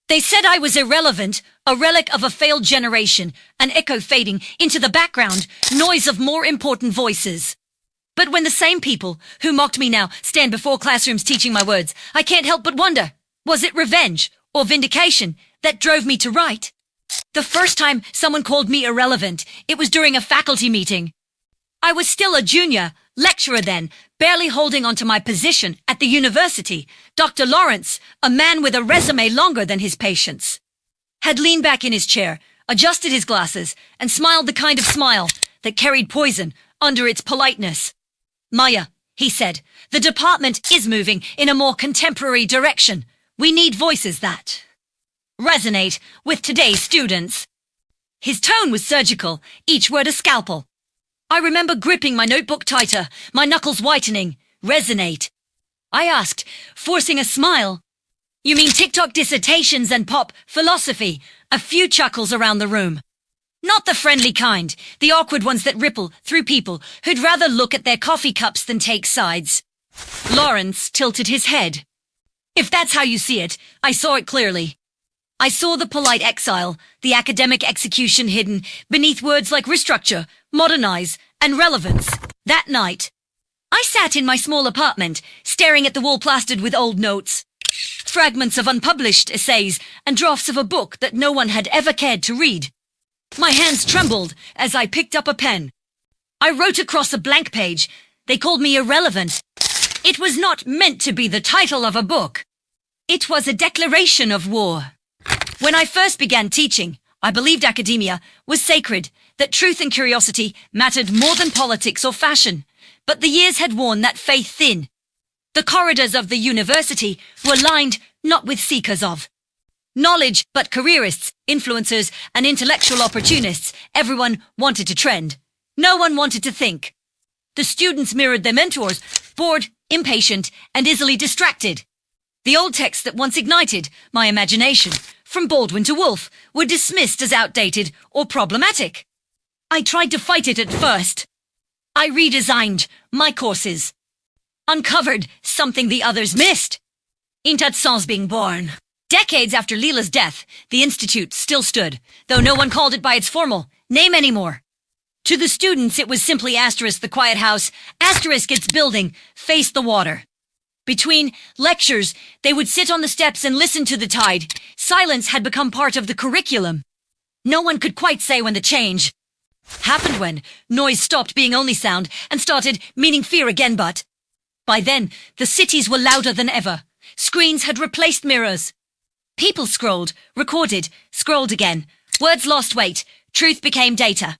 They said I was irrelevant, a relic of a failed generation, an echo fading into the background, noise of more important voices. But when the same people who mocked me now stand before classrooms teaching my words, I can't help but wonder, was it revenge or vindication that drove me to write? The first time someone called me irrelevant, it was during a faculty meeting. I was still a junior, lecturer then, barely holding on to my position at the university. Dr. Lawrence, a man with a resume longer than his patience, had leaned back in his chair, adjusted his glasses, and smiled the kind of smile that carried poison under its politeness. "Maya," he said, "the department is moving in a more contemporary direction. We need voices that resonate with today's students." His tone was surgical, each word a scalpel. I remember gripping my notebook tighter, my knuckles whitening. Resonate. I asked, forcing a smile. "You mean TikTok dissertations and pop philosophy?" A few chuckles around the room. Not the friendly kind, the awkward ones that ripple through people who'd rather look at their coffee cups than take sides. Lawrence tilted his head. "If that's how you see it, I saw it clearly. I saw the polite exile, the academic execution hidden beneath words like restructure, modernize, and relevance. That night, I sat in my small apartment, staring at the wall plastered with old notes, fragments of unpublished essays, and drafts of a book that no one had ever cared to read. My hands trembled as I picked up a pen. I wrote across a blank page. They called me irrelevant. It was not meant to be the title of a book. It was a declaration of war. When I first began teaching, I believed academia was sacred, that truth and curiosity mattered more than politics or fashion. But the years had worn that faith thin. The corridors of the university were lined not with seekers of knowledge, but careerists, influencers, and intellectual opportunists. Everyone wanted to trend. No one wanted to think. The students mirrored their mentors, bored, impatient, and easily distracted. The old texts that once ignited my imagination, from Baldwin to Woolf, were dismissed as outdated or problematic. I tried to fight it at first. I redesigned my courses, uncovered something the others missed. Intouchable being born. Decades after Leela's death, the Institute still stood, though no one called it by its formal name anymore. To the students, it was simply asterisk the quiet house, asterisk its building, face the water. Between lectures, they would sit on the steps and listen to the tide. Silence had become part of the curriculum. No one could quite say when the change happened, when noise stopped being only sound and started meaning fear again, but by then, the cities were louder than ever. Screens had replaced mirrors. People scrolled, recorded, scrolled again. Words lost weight. Truth became data.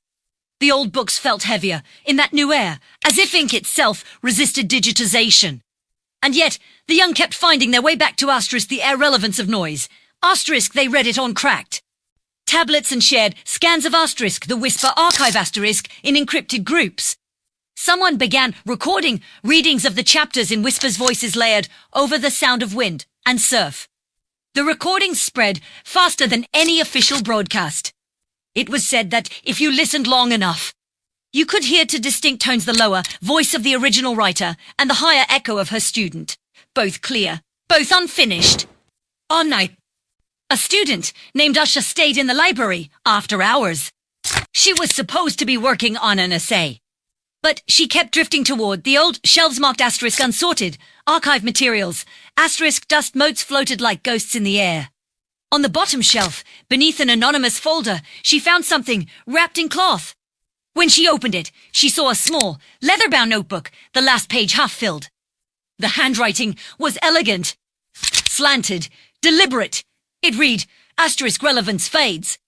The old books felt heavier in that new air, as if ink itself resisted digitization. And yet, the young kept finding their way back to asterisk the irrelevance of noise. Asterisk they read it on cracked tablets and shared scans of asterisk, the whisper archive asterisk in encrypted groups. Someone began recording readings of the chapters in whispers, voices layered over the sound of wind and surf. The recordings spread faster than any official broadcast. It was said that if you listened long enough, you could hear to distinct tones the lower voice of the original writer and the higher echo of her student, both clear, both unfinished. On night, a student named Usha stayed in the library after hours. She was supposed to be working on an essay, but she kept drifting toward the old shelves marked asterisk unsorted, archive materials, asterisk dust motes floated like ghosts in the air. On the bottom shelf, beneath an anonymous folder, she found something wrapped in cloth. When she opened it, she saw a small, leather-bound notebook, the last page half-filled. The handwriting was elegant, slanted, deliberate. It read, asterisk relevance fades,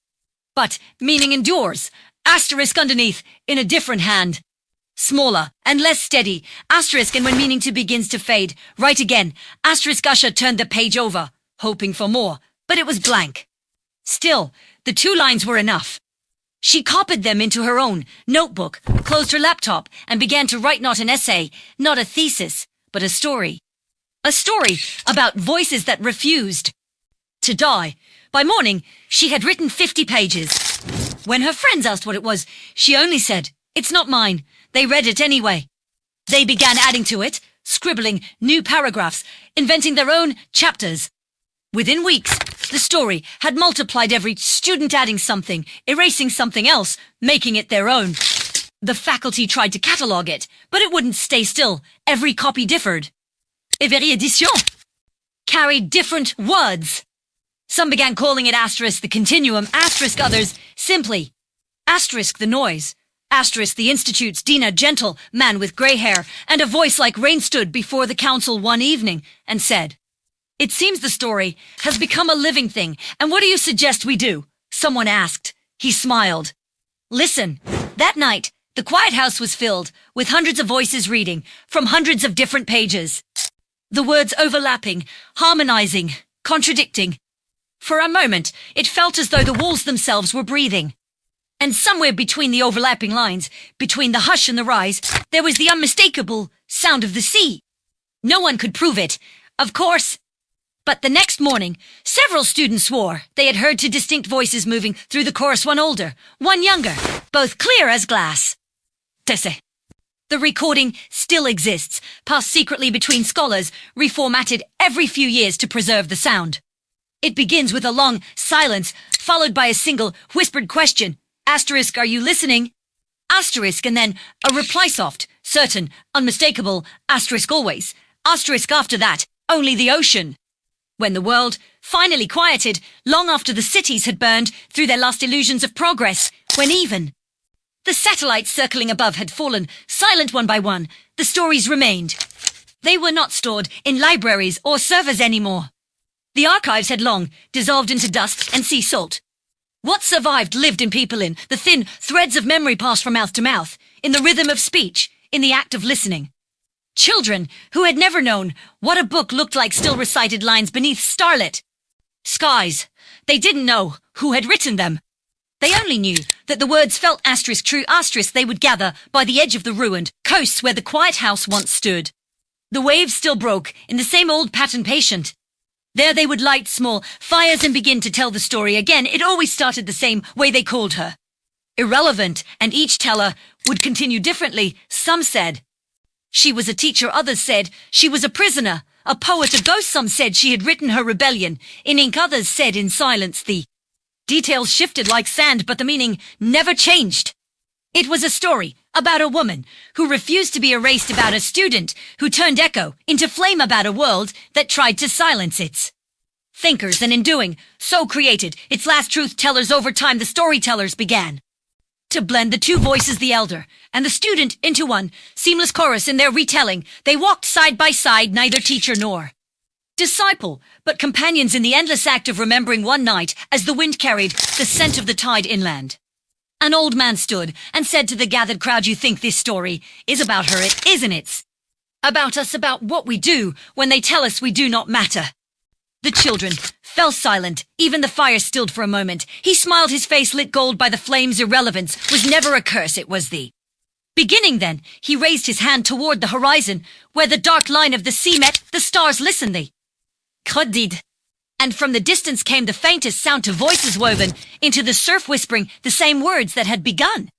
but meaning endures, asterisk underneath, in a different hand. Smaller and less steady, asterisk, and when meaning to begins to fade, write again, asterisk. Usha turned the page over, hoping for more, but it was blank. Still, the 2 lines were enough. She copied them into her own notebook, closed her laptop, and began to write not an essay, not a thesis, but a story. A story about voices that refused to die. By morning, she had written 50 pages. When her friends asked what it was, she only said, "It's not mine." They read it anyway. They began adding to it, scribbling new paragraphs, inventing their own chapters. Within weeks, the story had multiplied, every student adding something, erasing something else, making it their own. The faculty tried to catalogue it, but it wouldn't stay still. Every copy differed. Every edition carried different words. Some began calling it asterisk the continuum, asterisk others simply asterisk the noise, asterisk the institute's Dina gentle man with grey hair, and a voice like rain stood before the council one evening and said, "It seems the story has become a living thing, and what do you suggest we do?" Someone asked. He smiled. Listen. That night, the quiet house was filled with hundreds of voices reading from hundreds of different pages. The words overlapping, harmonizing, contradicting. For a moment, it felt as though the walls themselves were breathing. And somewhere between the overlapping lines, between the hush and the rise, there was the unmistakable sound of the sea. No one could prove it, of course. But the next morning, several students swore they had heard two distinct voices moving through the chorus, one older, one younger, both clear as glass. Tesse. The recording still exists, passed secretly between scholars, reformatted every few years to preserve the sound. It begins with a long silence, followed by a single whispered question. Asterisk, are you listening? Asterisk, and then a reply soft, certain, unmistakable, asterisk always. Asterisk after that, only the ocean. When the world finally quieted, long after the cities had burned through their last illusions of progress, when even the satellites circling above had fallen, silent one by one, the stories remained. They were not stored in libraries or servers anymore. The archives had long dissolved into dust and sea salt. What survived lived in people, in the thin threads of memory passed from mouth to mouth, in the rhythm of speech, in the act of listening. Children who had never known what a book looked like still recited lines beneath starlit skies. They didn't know who had written them. They only knew that the words felt asterisk true asterisk they would gather by the edge of the ruined coasts where the quiet house once stood. The waves still broke in the same old pattern patient. There they would light small fires and begin to tell the story again. It always started the same way they called her. Irrelevant, and each teller would continue differently. Some said she was a teacher, others said she was a prisoner, a poet, a ghost. Some said she had written her rebellion in ink, others said in silence. The details shifted like sand, but the meaning never changed. It was a story about a woman who refused to be erased, about a student who turned echo into flame, about a world that tried to silence its thinkers, and in doing so created its last truth tellers. Over time, the storytellers began to blend the two voices, the elder and the student, into one seamless chorus. In their retelling, they walked side by side, neither teacher nor disciple, but companions in the endless act of remembering. One night, as the wind carried the scent of the tide inland, an old man stood and said to the gathered crowd, "You think this story is about her? It isn't. It's about us, about what we do when they tell us we do not matter." The children fell silent. Even the fire stilled for a moment. He smiled, his face lit gold by the flames. Irrelevance was never a curse, it was the beginning. Then he raised his hand toward the horizon, where the dark line of the sea met the stars. Listen, the crudid. And from the distance came the faintest sound to voices woven into the surf, whispering the same words that had begun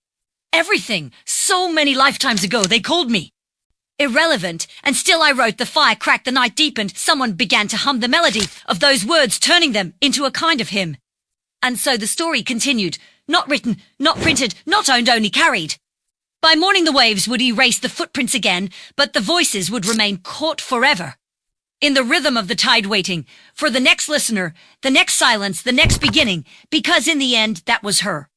everything so many lifetimes ago. They called me irrelevant, and still I wrote. The fire cracked, the night deepened. Someone began to hum the melody of those words, turning them into a kind of hymn. And so the story continued, not written, not printed, not owned, only carried. By morning the waves would erase the footprints again, but the voices would remain caught forever in the rhythm of the tide, waiting for the next listener, the next silence, the next beginning, because in the end, that was her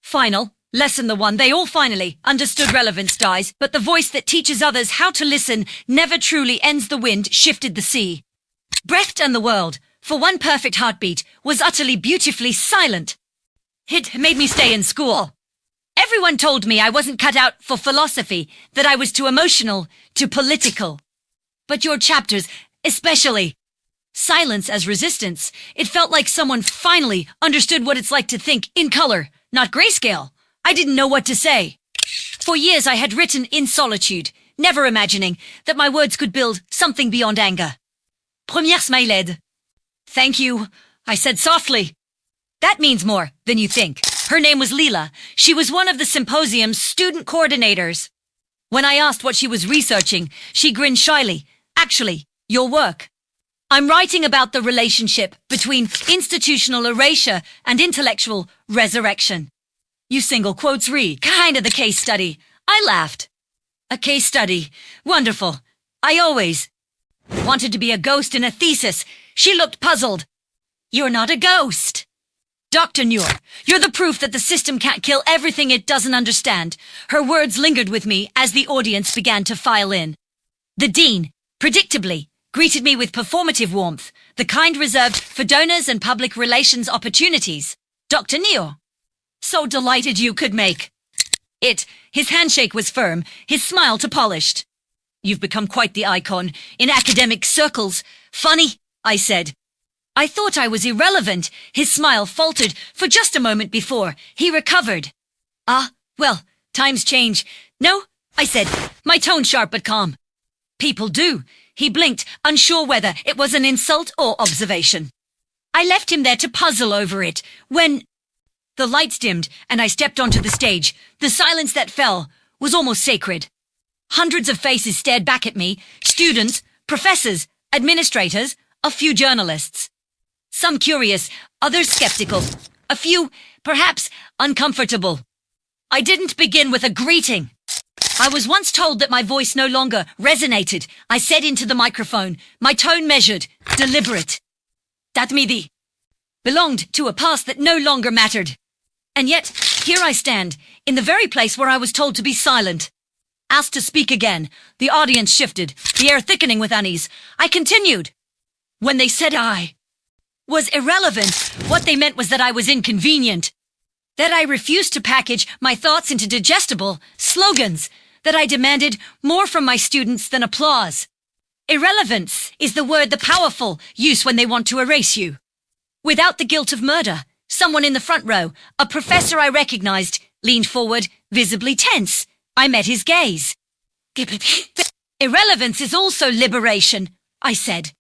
final lesson, the one they all finally understood. Relevance dies, but the voice that teaches others how to listen never truly ends. The wind shifted the sea, breathed, and the world, for one perfect heartbeat, was utterly beautifully silent. It made me stay in school. Everyone told me I wasn't cut out for philosophy, that I was too emotional, too political. But your chapters, especially silence as resistance, it felt like someone finally understood what it's like to think in color, not grayscale. I didn't know what to say. For years I had written in solitude, never imagining that my words could build something beyond anger. Première smiled. Thank you, I said softly. That means more than you think. Her name was Leela. She was one of the symposium's student coordinators. When I asked what she was researching, she grinned shyly. Actually, your work. I'm writing about the relationship between institutional erasure and intellectual resurrection. You single quotes read, kind of the case study. I laughed. A case study. Wonderful. I always wanted to be a ghost in a thesis. She looked puzzled. You're not a ghost. Dr. Noor, you're the proof that the system can't kill everything it doesn't understand. Her words lingered with me as the audience began to file in. The dean, predictably, greeted me with performative warmth, the kind reserved for donors and public relations opportunities. Dr. Noor, so delighted you could make it. His handshake was firm, his smile polished. You've become quite the icon in academic circles. Funny, I said. I thought I was irrelevant. His smile faltered for just a moment before he recovered. Well, times change. No, I said, my tone sharp but calm. People do. He blinked, unsure whether it was an insult or observation. I left him there to puzzle over it when the lights dimmed and I stepped onto the stage. The silence that fell was almost sacred. Hundreds of faces stared back at me, students, professors, administrators, a few journalists. Some curious, others skeptical, a few, perhaps, uncomfortable. I didn't begin with a greeting. I was once told that my voice no longer resonated. I said into the microphone, my tone measured, deliberate. That me belonged to a past that no longer mattered. And yet, here I stand, in the very place where I was told to be silent. Asked to speak again, the audience shifted, the air thickening with unease. I continued. When they said I was irrelevant, what they meant was that I was inconvenient. That I refused to package my thoughts into digestible slogans. That I demanded more from my students than applause. Irrelevance is the word the powerful use when they want to erase you. Without the guilt of murder, someone in the front row, a professor I recognized, leaned forward, visibly tense. I met his gaze. Irrelevance is also liberation, I said.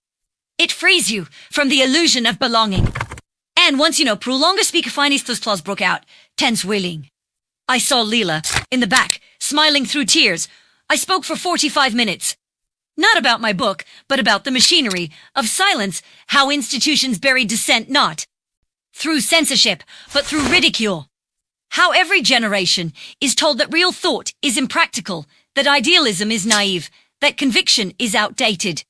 It frees you from the illusion of belonging. And once prolonga speaker finis those claws broke out, tense willing. I saw Leela, in the back, smiling through tears. I spoke for 45 minutes. Not about my book, but about the machinery of silence, how institutions bury dissent not through censorship, but through ridicule. How every generation is told that real thought is impractical, that idealism is naive, that conviction is outdated.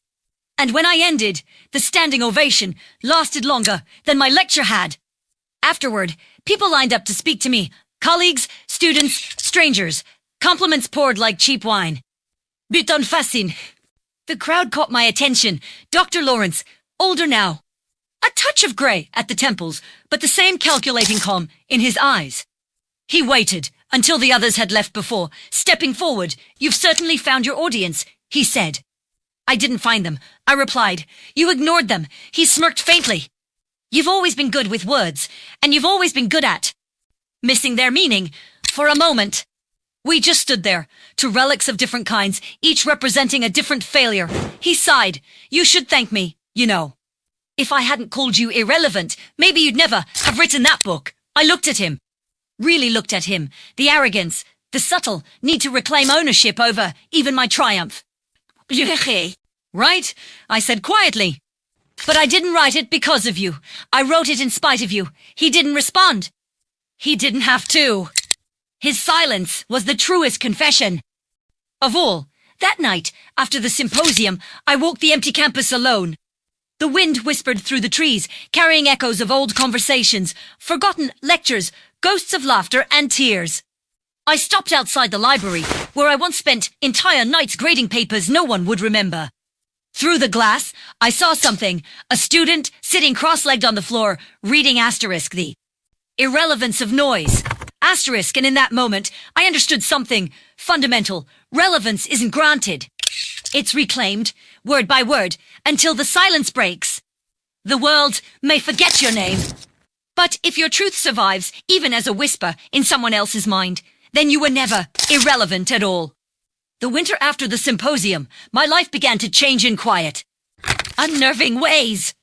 And when I ended, the standing ovation lasted longer than my lecture had. Afterward, people lined up to speak to me. Colleagues, students, strangers. Compliments poured like cheap wine. Buton fascine. The crowd caught my attention. Dr. Lawrence, older now. A touch of grey at the temples, but the same calculating calm in his eyes. He waited until the others had left before, stepping forward. You've certainly found your audience, he said. I didn't find them, I replied. You ignored them. He smirked faintly. You've always been good with words, and you've always been good at missing their meaning. For a moment, we just stood there, two relics of different kinds, each representing a different failure. He sighed. You should thank me, If I hadn't called you irrelevant, maybe you'd never have written that book. I looked at him. Really looked at him. The arrogance, the subtle need to reclaim ownership over even my triumph. Right? I said quietly. But I didn't write it because of you. I wrote it in spite of you. He didn't respond. He didn't have to. His silence was the truest confession of all. That night, after the symposium, I walked the empty campus alone. The wind whispered through the trees, carrying echoes of old conversations, forgotten lectures, ghosts of laughter and tears. I stopped outside the library, where I once spent entire nights grading papers no one would remember. Through the glass, I saw something, a student sitting cross-legged on the floor, reading asterisk the irrelevance of noise. Asterisk, and in that moment, I understood something fundamental. Relevance isn't granted. It's reclaimed, word by word, until the silence breaks. The world may forget your name, but if your truth survives, even as a whisper in someone else's mind, then you were never irrelevant at all. The winter after the symposium, my life began to change in quiet, unnerving ways.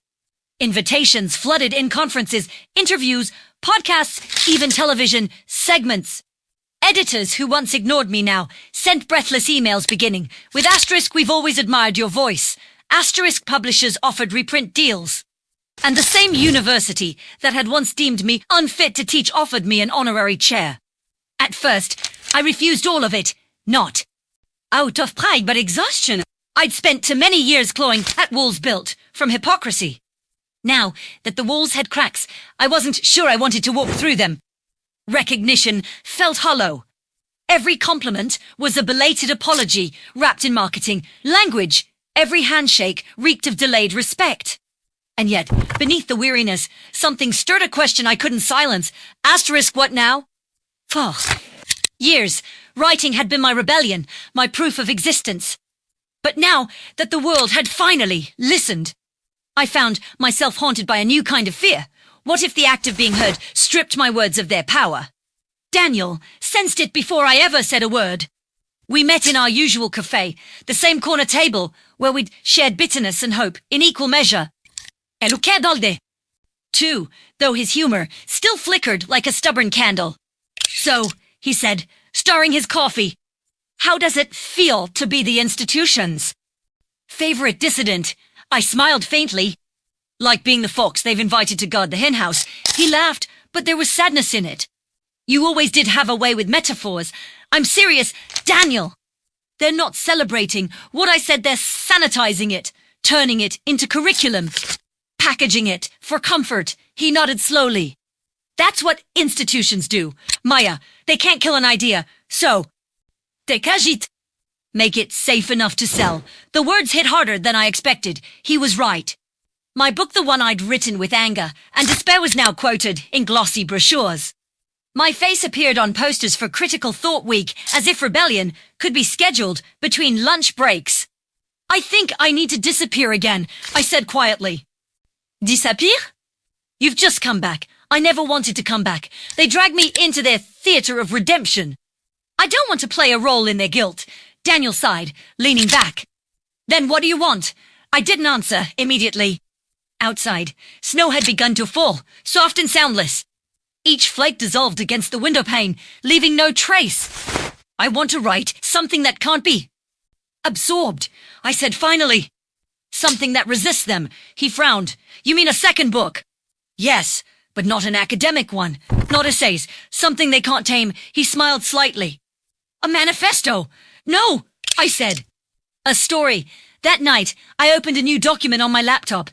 Invitations flooded in conferences, interviews, podcasts, even television segments. Editors who once ignored me now sent breathless emails beginning with asterisk, we've always admired your voice. Asterisk publishers offered reprint deals. And the same university that had once deemed me unfit to teach offered me an honorary chair. At first, I refused all of it, not out of pride but exhaustion. I'd spent too many years clawing at walls built from hypocrisy. Now that the walls had cracks, I wasn't sure I wanted to walk through them. Recognition felt hollow. Every compliment was a belated apology wrapped in marketing language. Every handshake reeked of delayed respect. And yet, beneath the weariness, something stirred a question I couldn't silence. Asterisk what now? For years, writing had been my rebellion, my proof of existence. But now that the world had finally listened, I found myself haunted by a new kind of fear. What if the act of being heard stripped my words of their power? Daniel sensed it before I ever said a word. We met in our usual cafe, the same corner table, where we'd shared bitterness and hope in equal measure. Too, though his humor still flickered like a stubborn candle. So, he said, stirring his coffee, how does it feel to be the institution's favorite dissident? I smiled faintly. Like being the fox they've invited to guard the henhouse. He laughed, but there was sadness in it. You always did have a way with metaphors. I'm serious, Daniel. They're not celebrating what I said, they're sanitizing it, turning it into curriculum, packaging it for comfort. He nodded slowly. That's what institutions do. Maya, they can't kill an idea, so décagite. Make it safe enough to sell. The words hit harder than I expected. He was right. My book, the one I'd written with anger and despair, was now quoted in glossy brochures. My face appeared on posters for Critical Thought Week, as if rebellion could be scheduled between lunch breaks. I think I need to disappear again, I said quietly. Disappear? You've just come back. I never wanted to come back. They dragged me into their theater of redemption. I don't want to play a role in their guilt. Daniel sighed, leaning back. Then what do you want? I didn't answer immediately. Outside, snow had begun to fall, soft and soundless. Each flake dissolved against the window pane, leaving no trace. I want to write something that can't be absorbed, I said finally. Something that resists them. He frowned. You mean a second book? Yes, but not an academic one. Not essays. Something they can't tame. He smiled slightly. A manifesto. No, I said. A story. That night, I opened a new document on my laptop.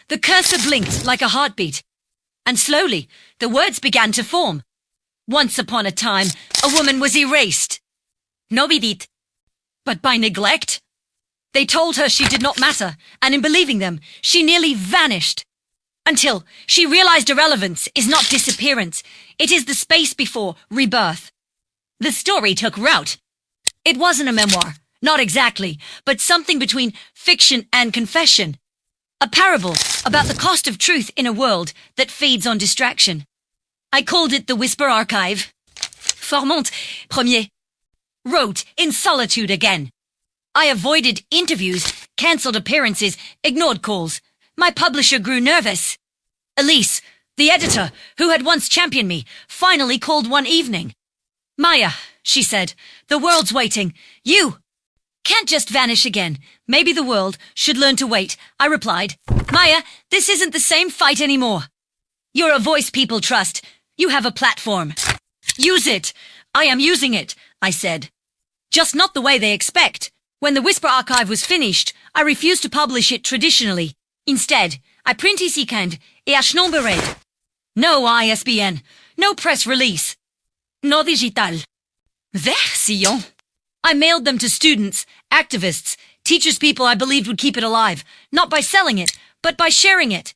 The cursor blinked like a heartbeat. And slowly, the words began to form. Once upon a time, a woman was erased. Nobidit. But by neglect? They told her she did not matter, and in believing them, she nearly vanished. Until she realized irrelevance is not disappearance. It is the space before rebirth. The story took root. It wasn't a memoir, not exactly, but something between fiction and confession. A parable about the cost of truth in a world that feeds on distraction. I called it the Whisper Archive. Formant, premier. Wrote in solitude again. I avoided interviews, cancelled appearances, ignored calls. My publisher grew nervous. Elise, the editor, who had once championed me, finally called one evening. Maya, she said, the world's waiting. You can't just vanish again. Maybe the world should learn to wait, I replied. Maya, this isn't the same fight anymore. You're a voice people trust. You have a platform. Use it. I am using it, I said. Just not the way they expect. When the Whisper Archive was finished, I refused to publish it traditionally. Instead, I print ici et à nombre. No ISBN. No press release. No digital. Version. I mailed them to students, activists, teachers, people I believed would keep it alive, not by selling it, but by sharing it.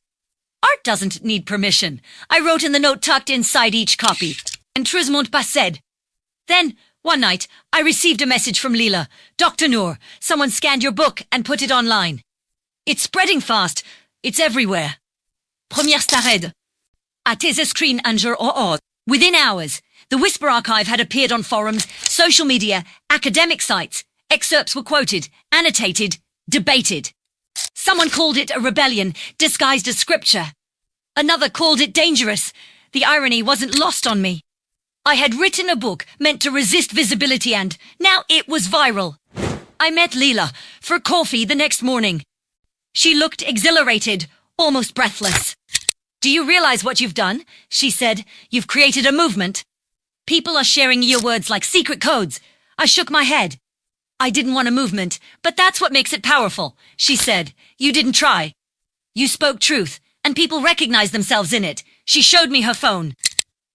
Art doesn't need permission, I wrote in the note tucked inside each copy, and Trismont passed. Then, one night, I received a message from Lila. Dr. Noor, someone scanned your book and put it online. It's spreading fast. It's everywhere. Première starred. À tes screen anger or. Within hours, the Whisper Archive had appeared on forums, social media, academic sites. Excerpts were quoted, annotated, debated. Someone called it a rebellion disguised as scripture. Another called it dangerous. The irony wasn't lost on me. I had written a book meant to resist visibility and now it was viral. I met Leela for coffee the next morning. She looked exhilarated, almost breathless. Do you realize what you've done? She said. You've created a movement. People are sharing your words like secret codes. I shook my head. I didn't want a movement, but that's what makes it powerful, she said. You didn't try. You spoke truth, and people recognize themselves in it. She showed me her phone.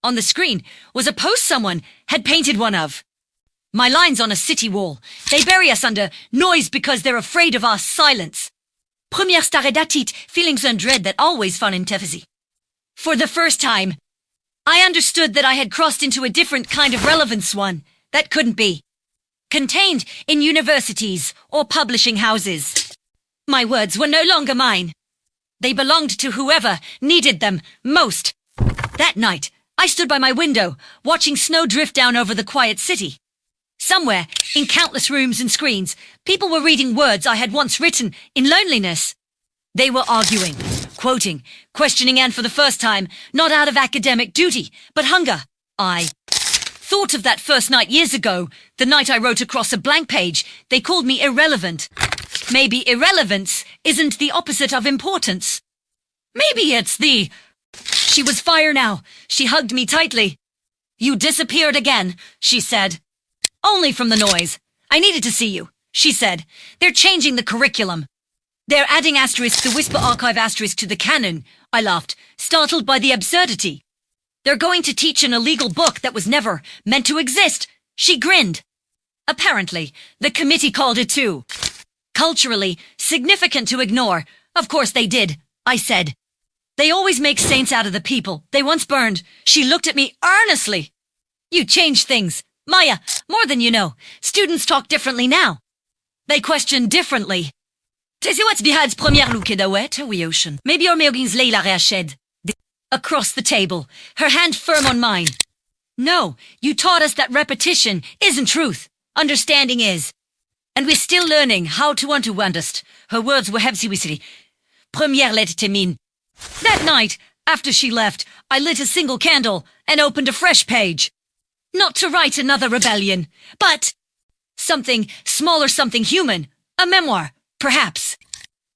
On the screen was a post someone had painted one of. My lines on a city wall. They bury us under noise because they're afraid of our silence. Première stare datit, feelings and dread that always fun in Tefesi. For the first time, I understood that I had crossed into a different kind of relevance, one that couldn't be contained in universities or publishing houses. My words were no longer mine. They belonged to whoever needed them most. That night, I stood by my window, watching snow drift down over the quiet city. Somewhere, in countless rooms and screens, people were reading words I had once written in loneliness. They were arguing, quoting, questioning, and for the first time, not out of academic duty, but hunger. I thought of that first night years ago, the night I wrote across a blank page. They called me irrelevant. Maybe irrelevance isn't the opposite of importance. Maybe it's the... She was fire now. She hugged me tightly. You disappeared again, she said. Only from the noise. I needed to see you, she said. They're changing the curriculum. They're adding asterisk the Whisper Archive asterisk to the canon. I laughed, startled by the absurdity. They're going to teach an illegal book that was never meant to exist. She grinned. Apparently, the committee called it too. Culturally significant to ignore. Of course they did, I said. They always make saints out of the people they once burned. She looked at me earnestly. You changed things, Maya, more than you know. Students talk differently now. They question differently. Maybe your meogins Leila reached. Across the table, her hand firm on mine. No, you taught us that repetition isn't truth. Understanding is. And we're still learning how to understand. Her words were hebsiwisiri. Première lettre temine. That night, after she left, I lit a single candle and opened a fresh page. Not to write another rebellion, but something small or something human. A memoir, perhaps.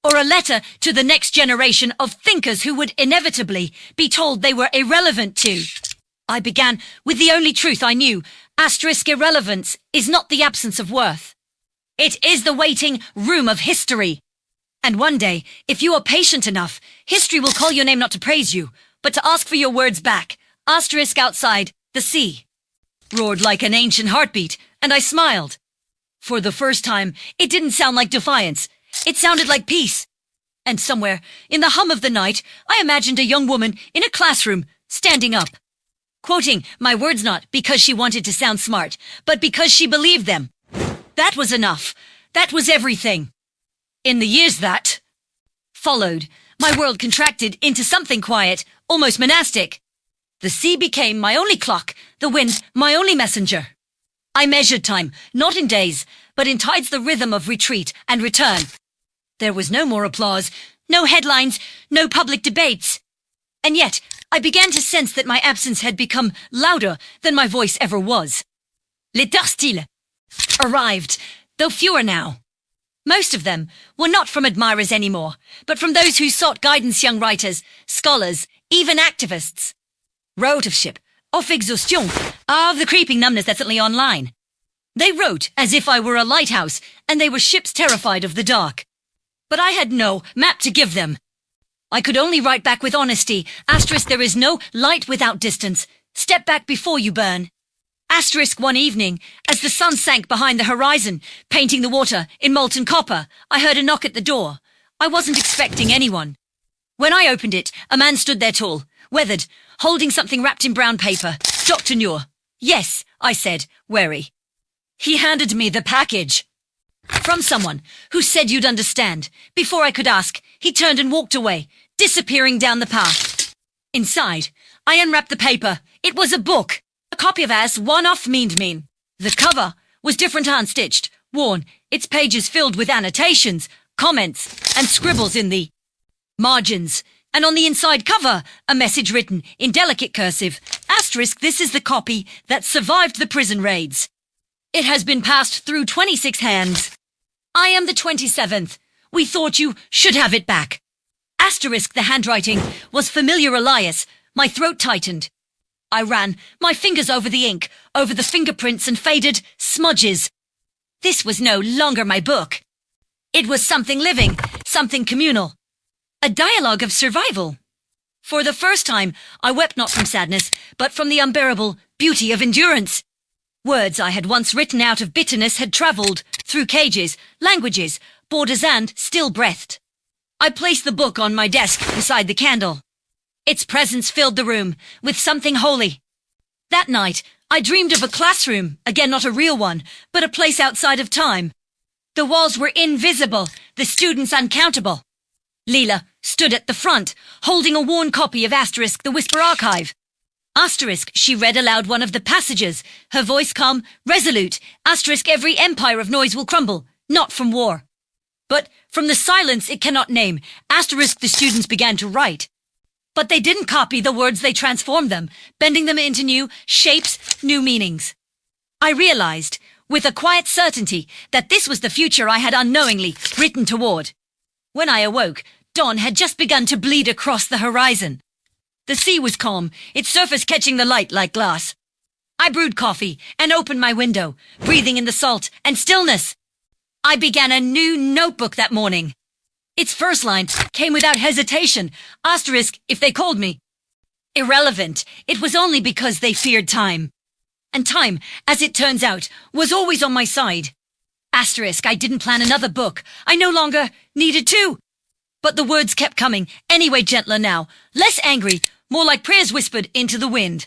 Or a letter to the next generation of thinkers who would inevitably be told they were irrelevant too. I began with the only truth I knew. Asterisk irrelevance is not the absence of worth. It is the waiting room of history. And one day, if you are patient enough, history will call your name not to praise you, but to ask for your words back. Asterisk outside, the sea roared like an ancient heartbeat, and I smiled. For the first time, it didn't sound like defiance. It sounded like peace. And somewhere, in the hum of the night, I imagined a young woman in a classroom, standing up, quoting my words not because she wanted to sound smart, but because she believed them. That was enough. That was everything. In the years that followed, my world contracted into something quiet, almost monastic. The sea became my only clock, the wind my only messenger. I measured time, not in days, but in tides the rhythm of retreat and return. There was no more applause, no headlines, no public debates. And yet, I began to sense that my absence had become louder than my voice ever was. Les Torstils arrived, though fewer now. Most of them were not from admirers anymore, but from those who sought guidance, young writers, scholars, even activists. Wrote of ship, of exhaustion, of the creeping numbness that's certainly online. They wrote as if I were a lighthouse, and they were ships terrified of the dark. But I had no map to give them. I could only write back with honesty. Asterisk, there is no light without distance. Step back before you burn. Asterisk, one evening, as the sun sank behind the horizon, painting the water in molten copper, I heard a knock at the door. I wasn't expecting anyone. When I opened it, a man stood there tall, weathered, holding something wrapped in brown paper. Dr. Noor. Yes, I said, wary. He handed me the package. From someone who said you'd understand. Before I could ask, he turned and walked away, disappearing down the path. Inside, I unwrapped the paper. It was a book. A copy of As One Off Mean. The cover was different, unstitched, worn, its pages filled with annotations, comments, and scribbles in the margins. And on the inside cover, a message written in delicate cursive. Asterisk, this is the copy that survived the prison raids. It has been passed through 26 hands. I am the 27th. We thought you should have it back. Asterisk the handwriting was familiar Elias. My throat tightened. I ran my fingers over the ink, over the fingerprints and faded smudges. This was no longer my book. It was something living, something communal. A dialogue of survival. For the first time, I wept not from sadness, but from the unbearable beauty of endurance. Words I had once written out of bitterness had travelled through cages, languages, borders and still breathed. I placed the book on my desk beside the candle. Its presence filled the room with something holy. That night, I dreamed of a classroom, again not a real one, but a place outside of time. The walls were invisible, the students uncountable. Leela stood at the front, holding a worn copy of Asterisk the Whisper Archive. Asterisk, she read aloud one of the passages, her voice calm, resolute. Asterisk, every empire of noise will crumble, not from war, but from the silence it cannot name. Asterisk, the students began to write. But they didn't copy the words, they transformed them, bending them into new shapes, new meanings. I realized, with a quiet certainty, that this was the future I had unknowingly written toward. When I awoke, dawn had just begun to bleed across the horizon. The sea was calm, its surface catching the light like glass. I brewed coffee and opened my window, breathing in the salt and stillness. I began a new notebook that morning. Its first line came without hesitation. Asterisk, if they called me. Irrelevant. It was only because they feared time. And time, as it turns out, was always on my side. Asterisk, I didn't plan another book. I no longer needed to. But the words kept coming, anyway gentler now, less angry, more like prayers whispered into the wind.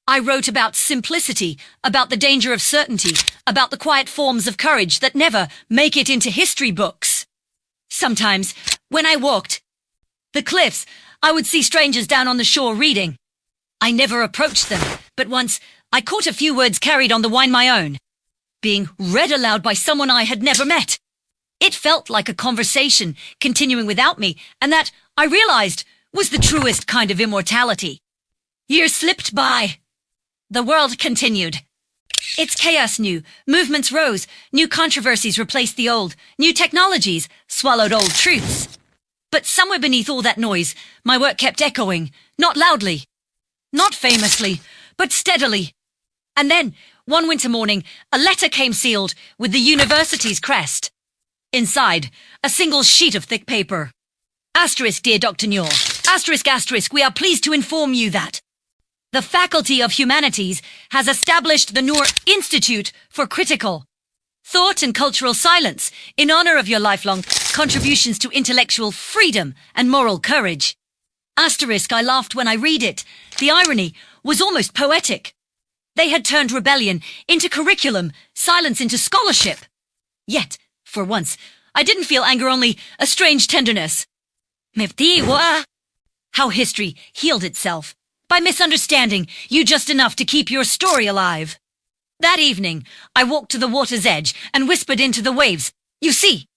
I wrote about simplicity, about the danger of certainty, about the quiet forms of courage that never make it into history books. Sometimes, when I walked the cliffs, I would see strangers down on the shore reading. I never approached them, but once I caught a few words carried on the wine my own, being read aloud by someone I had never met. It felt like a conversation continuing without me, and that, I realized, was the truest kind of immortality. Years slipped by. The world continued. Its chaos new, movements rose, new controversies replaced the old, new technologies swallowed old truths. But somewhere beneath all that noise, my work kept echoing, not loudly, not famously, but steadily. And then, one winter morning, a letter came sealed with the university's crest. Inside, a single sheet of thick paper. Asterisk, dear Dr. Newell. Asterisk, asterisk, we are pleased to inform you that the Faculty of Humanities has established the Noor Institute for Critical Thought and Cultural Silence in honor of your lifelong contributions to intellectual freedom and moral courage. Asterisk, I laughed when I read it. The irony was almost poetic. They had turned rebellion into curriculum, silence into scholarship. Yet, for once, I didn't feel anger, only a strange tenderness. How history healed itself. By misunderstanding you just enough to keep your story alive. That evening, I walked to the water's edge and whispered into the waves. You see,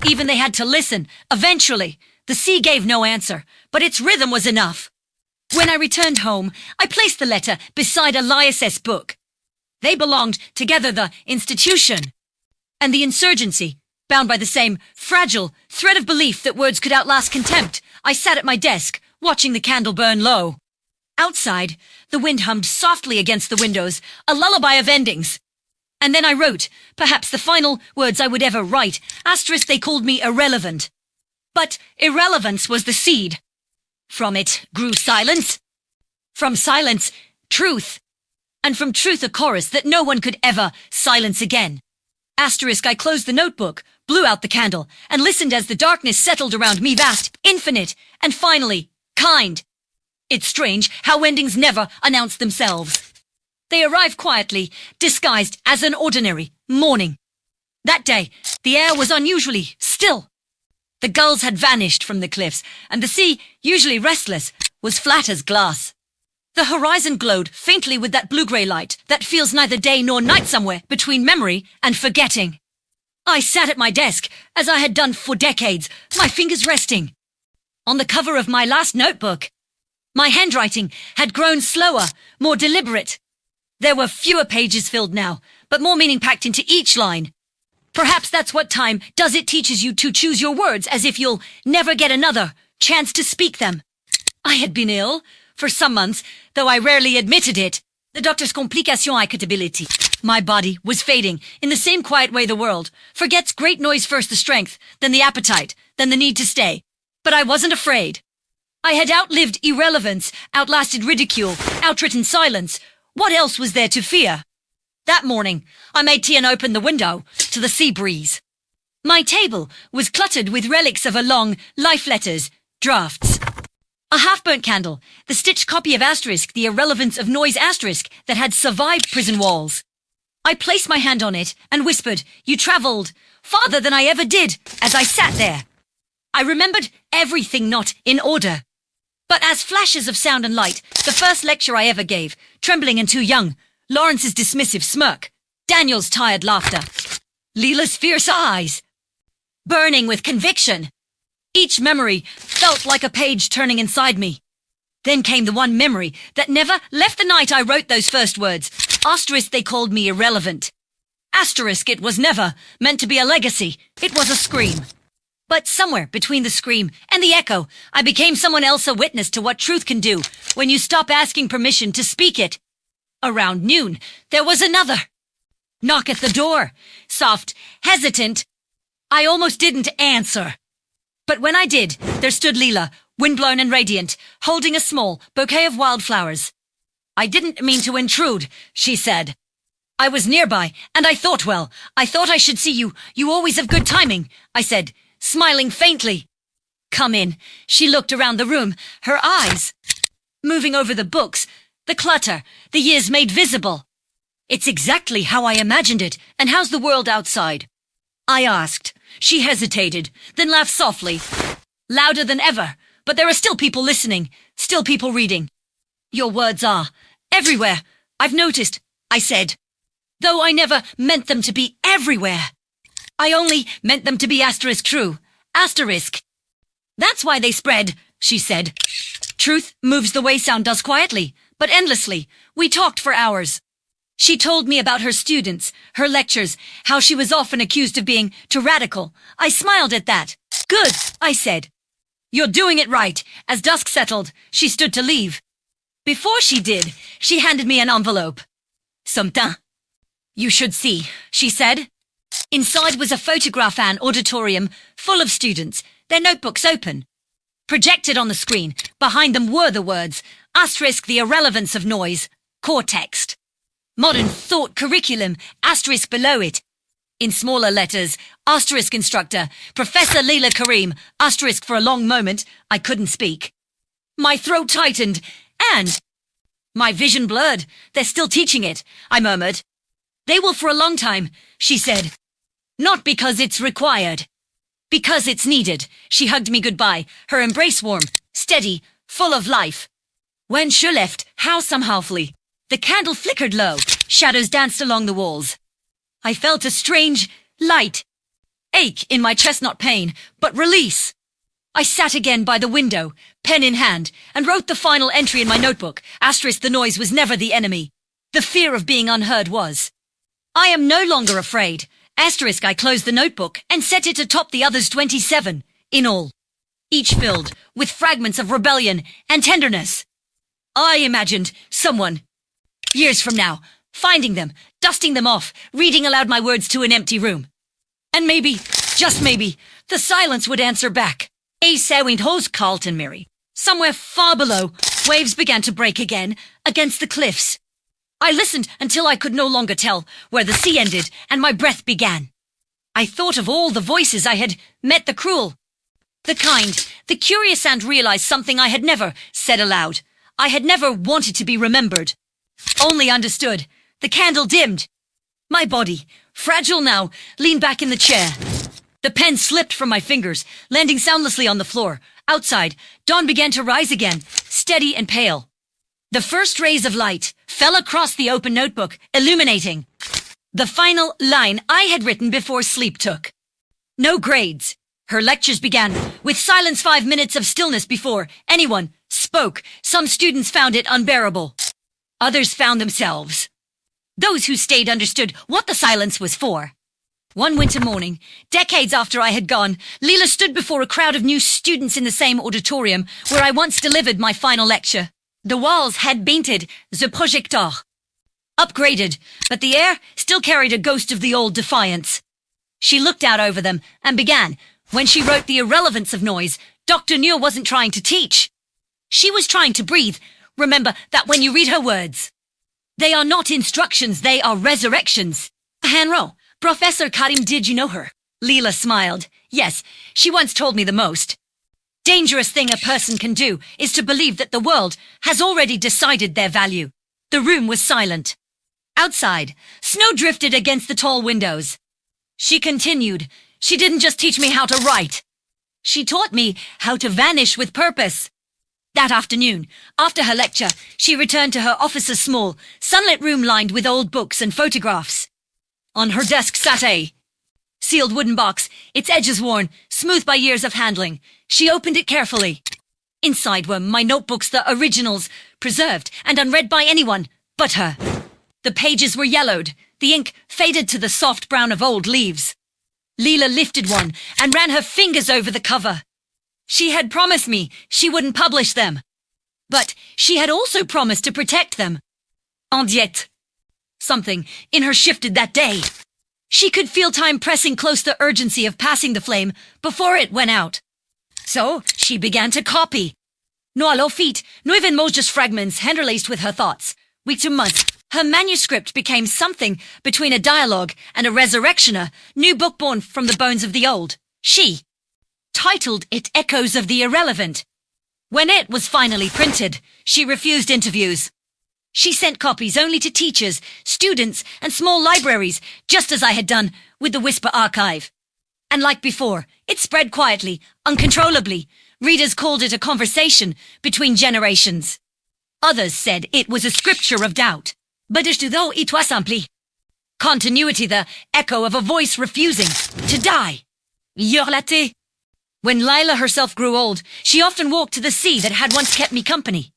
even they had to listen. Eventually, the sea gave no answer, but its rhythm was enough. When I returned home, I placed the letter beside Elias's book. They belonged together, the institution and the insurgency, bound by the same fragile thread of belief that words could outlast contempt. I sat at my desk, watching the candle burn low. Outside, the wind hummed softly against the windows, a lullaby of endings. And then I wrote, perhaps the final words I would ever write. Asterisk, they called me irrelevant. But irrelevance was the seed. From it grew silence. From silence, truth. And from truth a chorus that no one could ever silence again. Asterisk, I closed the notebook, blew out the candle, and listened as the darkness settled around me, vast, infinite, and finally, kind. It's strange how endings never announce themselves. They arrive quietly, disguised as an ordinary morning. That day, the air was unusually still. The gulls had vanished from the cliffs, and the sea, usually restless, was flat as glass. The horizon glowed faintly with that blue-grey light that feels neither day nor night, somewhere between memory and forgetting. I sat at my desk, as I had done for decades, my fingers resting on the cover of my last notebook. My handwriting had grown slower, more deliberate. There were fewer pages filled now, but more meaning packed into each line. Perhaps that's what time does. It teaches you to choose your words as if you'll never get another chance to speak them. I had been ill for some months, though I rarely admitted it. The doctor's complication incapability. My body was fading in the same quiet way the world forgets great noise first the strength, then the appetite, then the need to stay. But I wasn't afraid. I had outlived irrelevance, outlasted ridicule, outwritten silence. What else was there to fear? That morning, I made tea and opened the window to the sea breeze. My table was cluttered with relics of a long life letters, drafts. A half-burnt candle, the stitched copy of Asterisk, the irrelevance of noise Asterisk that had survived prison walls. I placed my hand on it and whispered, "You travelled farther than I ever did," as I sat there. I remembered everything not in order. But as flashes of sound and light, the first lecture I ever gave, trembling and too young, Lawrence's dismissive smirk, Daniel's tired laughter, Leela's fierce eyes, burning with conviction. Each memory felt like a page turning inside me. Then came the one memory that never left the night I wrote those first words. Asterisk, they called me irrelevant. Asterisk, it was never meant to be a legacy. It was a scream. But somewhere between the scream and the echo, I became someone else, a witness to what truth can do when you stop asking permission to speak it. Around noon, there was another knock at the door. Soft, hesitant. I almost didn't answer. But when I did, there stood Leela, windblown and radiant, holding a small bouquet of wildflowers. "I didn't mean to intrude," she said. "I was nearby, and I thought I should see you. You always have good timing," I said, smiling faintly. "Come in." She looked around the room, her eyes moving over the books, the clutter, the years made visible. "It's exactly how I imagined it. And how's the world outside?" I asked. She hesitated, then laughed softly, louder than ever. "But there are still people listening, still people reading. Your words are everywhere. I've noticed," I said, "though I never meant them to be everywhere. I only meant them to be asterisk true. Asterisk. That's why they spread," she said. "Truth moves the way sound does, quietly, but endlessly. We talked for hours. She told me about her students, her lectures, how she was often accused of being too radical. I smiled at that. "Good," I said. "You're doing it right." As dusk settled, she stood to leave. Before she did, she handed me an envelope. "Something you should see," she said. Inside was a photograph an auditorium full of students, their notebooks open. Projected on the screen, behind them were the words, asterisk the irrelevance of noise, core text. Modern thought curriculum, asterisk below it. In smaller letters, asterisk instructor, Professor Leela Kareem, asterisk. For a long moment, I couldn't speak. My throat tightened, and my vision blurred. "They're still teaching it," I murmured. "They will for a long time," she said. "Not because it's required. Because it's needed." She hugged me goodbye, her embrace warm, steady, full of life. When she left, how somehow-fully. The candle flickered low, shadows danced along the walls. I felt a strange, light ache in my chest, not pain, but release. I sat again by the window, pen in hand, and wrote the final entry in my notebook. Asterisk, the noise was never the enemy. The fear of being unheard was. I am no longer afraid. Asterisk, I closed the notebook and set it atop the others 27, in all. Each filled with fragments of rebellion and tenderness. I imagined someone, years from now, finding them, dusting them off, reading aloud my words to an empty room. And maybe, just maybe, the silence would answer back. A sewing hose, Carlton Mary. Somewhere far below, waves began to break again, against the cliffs. I listened until I could no longer tell where the sea ended and my breath began. I thought of all the voices I had met, the cruel, the kind, the curious, and realized something I had never said aloud. I had never wanted to be remembered. Only understood. The candle dimmed. My body, fragile now, leaned back in the chair. The pen slipped from my fingers, landing soundlessly on the floor. Outside, dawn began to rise again, steady and pale. The first rays of light fell across the open notebook, illuminating the final line I had written before sleep took. No grades. Her lectures began with silence, 5 minutes of stillness before anyone spoke. Some students found it unbearable. Others found themselves. Those who stayed understood what the silence was for. One winter morning, decades after I had gone, Leela stood before a crowd of new students in the same auditorium where I once delivered my final lecture. The walls had painted the projecteur. Upgraded, but the air still carried a ghost of the old defiance. She looked out over them and began. When she wrote The Irrelevance of Noise, Dr. Nuhr wasn't trying to teach. She was trying to breathe. Remember that when you read her words. They are not instructions, they are resurrections. Hanro, Professor Karim, did you know her? Leela smiled. Yes, she once told me the most dangerous thing a person can do is to believe that the world has already decided their value. The room was silent. Outside, snow drifted against the tall windows. She continued, she didn't just teach me how to write. She taught me how to vanish with purpose. That afternoon, after her lecture, she returned to her office's small, sunlit room lined with old books and photographs. On her desk sat a sealed wooden box, its edges worn, smooth by years of handling. She opened it carefully. Inside were my notebooks, the originals, preserved and unread by anyone but her. The pages were yellowed, the ink faded to the soft brown of old leaves. Leela lifted one and ran her fingers over the cover. She had promised me she wouldn't publish them. But she had also promised to protect them. And yet, something in her shifted that day. She could feel time pressing close, the urgency of passing the flame before it went out. So she began to copy. No alo feet, no even mots, just fragments interlaced with her thoughts. Week to month, her manuscript became something between a dialogue and a resurrection, a new book born from the bones of the old. She titled it Echoes of the Irrelevant. When it was finally printed, she refused interviews. She sent copies only to teachers, students, and small libraries, just as I had done with the Whisper Archive. And like before, it spread quietly, uncontrollably. Readers called it a conversation between generations. Others said it was a scripture of doubt. But though it was simply continuity, the echo of a voice refusing to die. Hurlaté. When Lila herself grew old, she often walked to the sea that had once kept me company.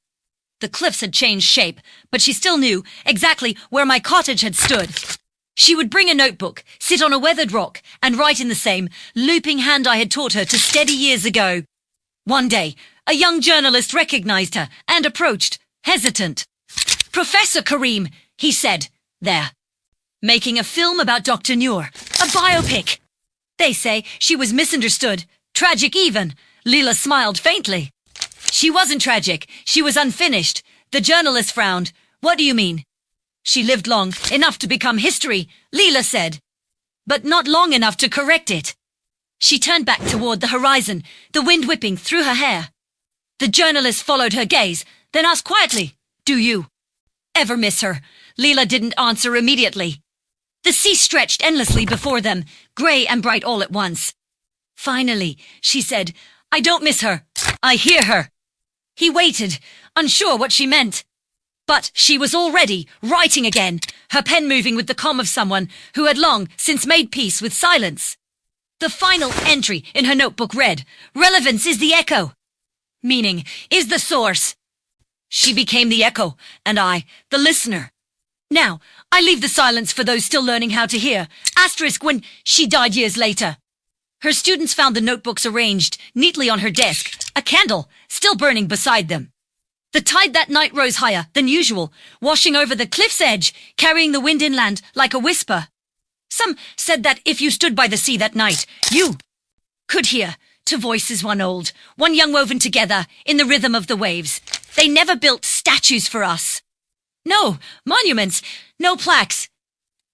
The cliffs had changed shape, but she still knew exactly where my cottage had stood. She would bring a notebook, sit on a weathered rock, and write in the same looping hand I had taught her to steady years ago. One day, a young journalist recognized her and approached, hesitant. Professor Karim, he said, there. Making a film about Dr. Nuhr, a biopic. They say she was misunderstood, tragic even. Leela smiled faintly. She wasn't tragic, she was unfinished. The journalist frowned. What do you mean? She lived long enough to become history, Leela said. But not long enough to correct it. She turned back toward the horizon, the wind whipping through her hair. The journalist followed her gaze, then asked quietly, do you ever miss her? Leela didn't answer immediately. The sea stretched endlessly before them, grey and bright all at once. Finally, she said, I don't miss her. I hear her. He waited, unsure what she meant. But she was already writing again, her pen moving with the calm of someone who had long since made peace with silence. The final entry in her notebook read, relevance is the echo. Meaning is the source. She became the echo, and I, the listener. Now, I leave the silence for those still learning how to hear. Asterisk when she died years later. Her students found the notebooks arranged neatly on her desk, a candle still burning beside them. The tide that night rose higher than usual, washing over the cliff's edge, carrying the wind inland like a whisper. Some said that if you stood by the sea that night, you could hear two voices, one old, one young, woven together in the rhythm of the waves. They never built statues for us. No monuments, no plaques.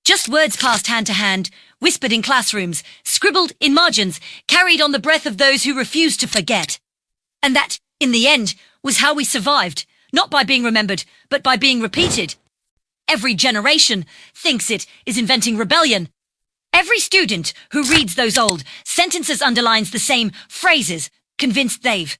Just words passed hand to hand, whispered in classrooms, scribbled in margins, carried on the breath of those who refused to forget. And that, in the end, was how we survived, not by being remembered, but by being repeated. Every generation thinks it is inventing rebellion. Every student who reads those old sentences underlines the same phrases, convinced they've